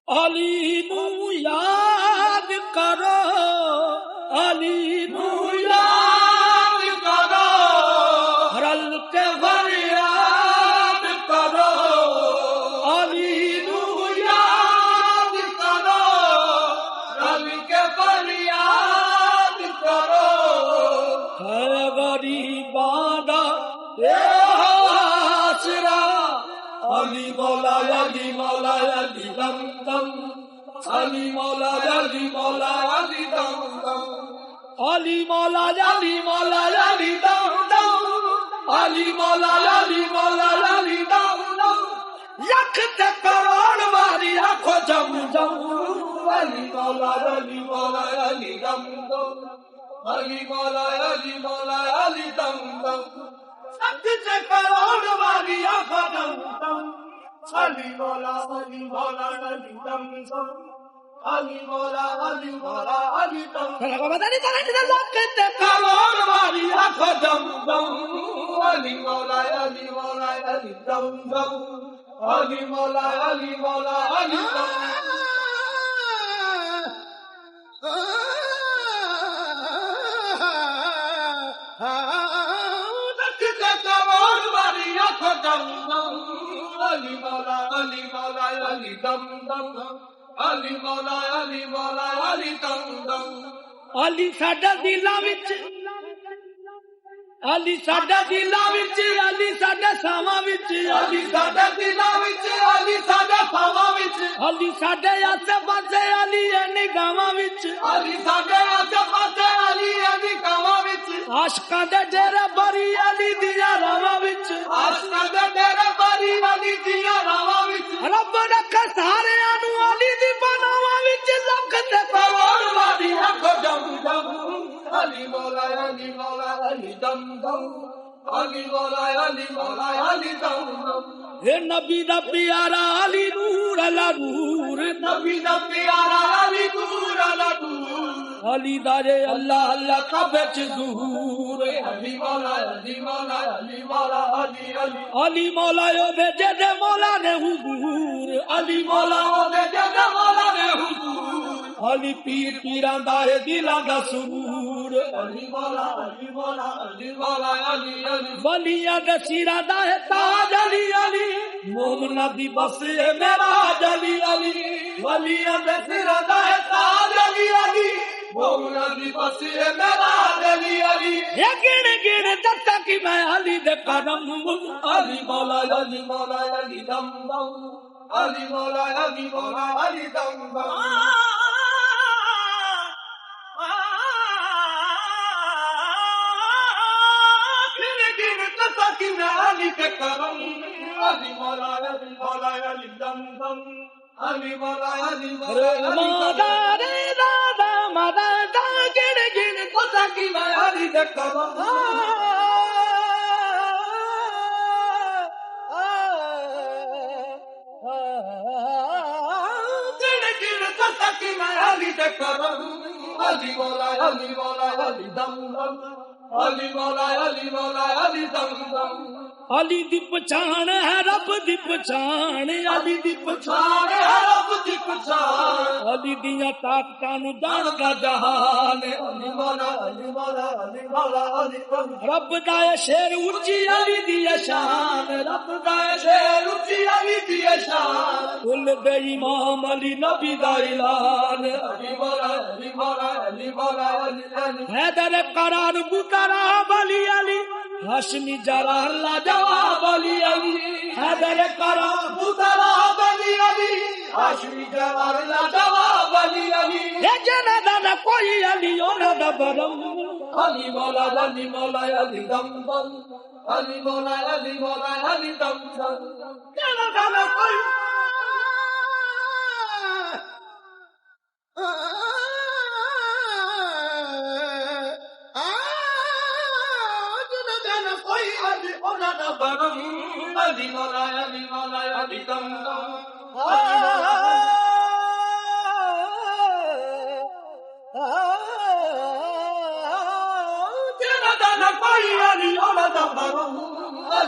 علی نو یاد کرو، علی نو یاد کرو، رل کے فریاد کرو، علی نو یاد کرو، رل کے فریاد کرو، ہے غریباں دا آسرا، علی مولا علی مولا علی دم دم، علی مولا علی مولا علی دم دم، علی مولا علی مولا علی دم دم، علی مولا علی مولا علی دم دم، لکھ تے کروڑ واری آکھو جم جم، علی مولا علی مولا علی دم دم، علی مولا علی مولا علی دم دم، لکھ تے کروڑ واری آکھو جم جم، علی مولا علی مولا علی دم دم، علی مولا علی مولا علی دم دم، لکھ تے کروڑ واری آکھو جم جم، علی مولا علی مولا علی دم دم، علی مولا علی مولا علی دم علی مولا علی مولا علی دم دم، علی مولا علی مولا علی دم دم، علی ساڈا دلاں وچ، علی ساڈا دلاں وچ، علی ساڈا ساواں وچ، علی ساڈا دلاں وچ، علی ساڈا ساواں وچ، علی ساڈے آسے پاسے، علی نگاہاں وچ، علی ساڈے آسے پاسے، علی نگاہاں وچ، عاشقاں دے ڈیرے بری علی دیاں راواں وچ، عاشقاں دے ڈیرے بری علی دیاں راواں وچ، رب رکھے ساریاں نوں علی دی پناہاں وچ، لکھ تے کروڑ واری آکھو جم جم، علی مولا علی مولا علی دم دم، علی مولا علی مولا علی دم دم، اے نبی دا پیارا علی نور علی نور، نبی دا پیارا علی نور علی نور، علی دارے اللہ اللہ کعبے چ ظہور، علی مولا علی مولا علی مولا علی علی، علی مولا او دے جے مولا نے حضور، علی مولا او دے جے مولا نے حضور، علی پیر پیراں دا ہے دلاں دا سرور، علی مولا علی مولا علی مولا علی علی، ولیاں دے سیراں دا ہے تاج علی علی، مومناں دی بس ہے معراج علی علی، ولیاں دے سیراں دا ہے تاج علی علی، مومناں دی بس ہے معراج علی علی، اے گن گن دتا کہ میں علی دے قدم، علی مولا علی مولا علی دم دم، علی مولا علی مولا علی دم دم، علی کے کرم، علی مولا علی مولا علی دم دم، علی مولا علی مولا مادا رے دادا مادا دا گن گن پتا کی میں علی کے کرم، گن گن پتا کی میں علی کے کرم، علی مولا علی مولا علی دم دم، علی مولا علی مولا علی دم دم، علی دی پہچان ہے رب دی پہچان، علی دی پہچان ہے رب دی پہچان، علی دیاں طاقتاں نوں جاندا جہان، علی مولا علی مولا علی مولا علی رب دا شیر اونچی علی دی شان، رب دا شیر اونچی علی دی شان، کل دے امام علی نبی دا اعلان، علی مولا علی مولا علی مولا علی علی، حیدر قرار بطراب علی علی، ہاشمی جلال لاجواب علی علی، حیدر قرار بطراب علی علی، ہاشمی جلال لاجواب علی علی، اے جنہ دا کوئی علی انہاں دا برم، علی مولا علی مولا علی دم دم، علی مولا علی مولا علی دم دم، جنہ دا کوئی علی مولا علی مولا علی دم دم،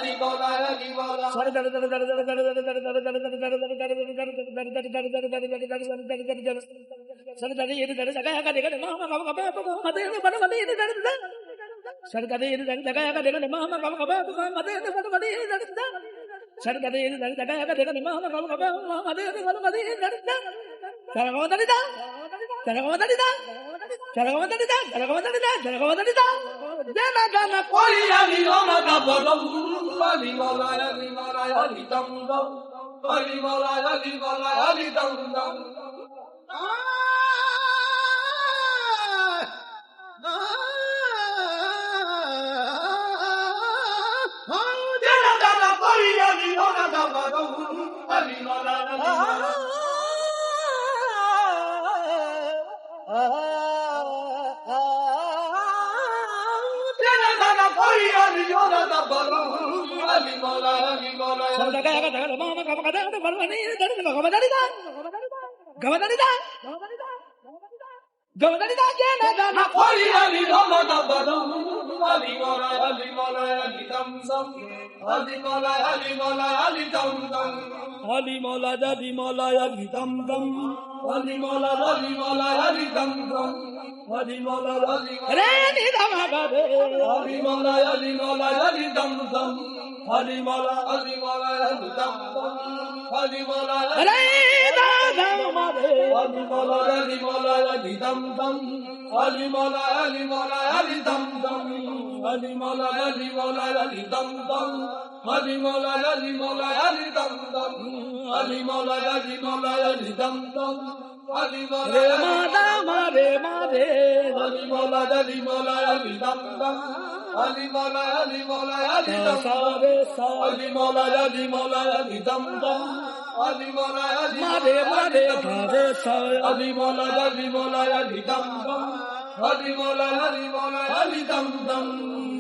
Ali Mola, Ali Mola. Ali Mola, Daddy Mola, Ali Dum Dum. Ali Mola, Ali Mola, Ali Dum Dum. Ali Mola, Ali Mola, Ali Dum Dum. Ali Mola, Ali Mola, Ali Dum Dum. Ali Mola, Ali Mola, Ali Mola, Ali Dum Dum. Ali Mola, Ali Mola, Ali Dum Dum. Ali Mola, Ali Mola, Ali Dum Dum. Ali Mola, Ali Mola, Ali Dum Dum. Ali Mola, Ali Mola, Ali Dum Dum. Ali Mola, Ali Mola, Ali Mola, Ali Dum Dum. Ali Mola, Ali Mola, Ali Dum Dum. Ali Mola, Ali Mola, Ali Dum Dum. Ali Mola, Ali Mola, Ali Dum Dum. Ali Mola, Ali Mola, Ali Dum Dum. Ali Mola, Ali Mola, Ali Dum Dum.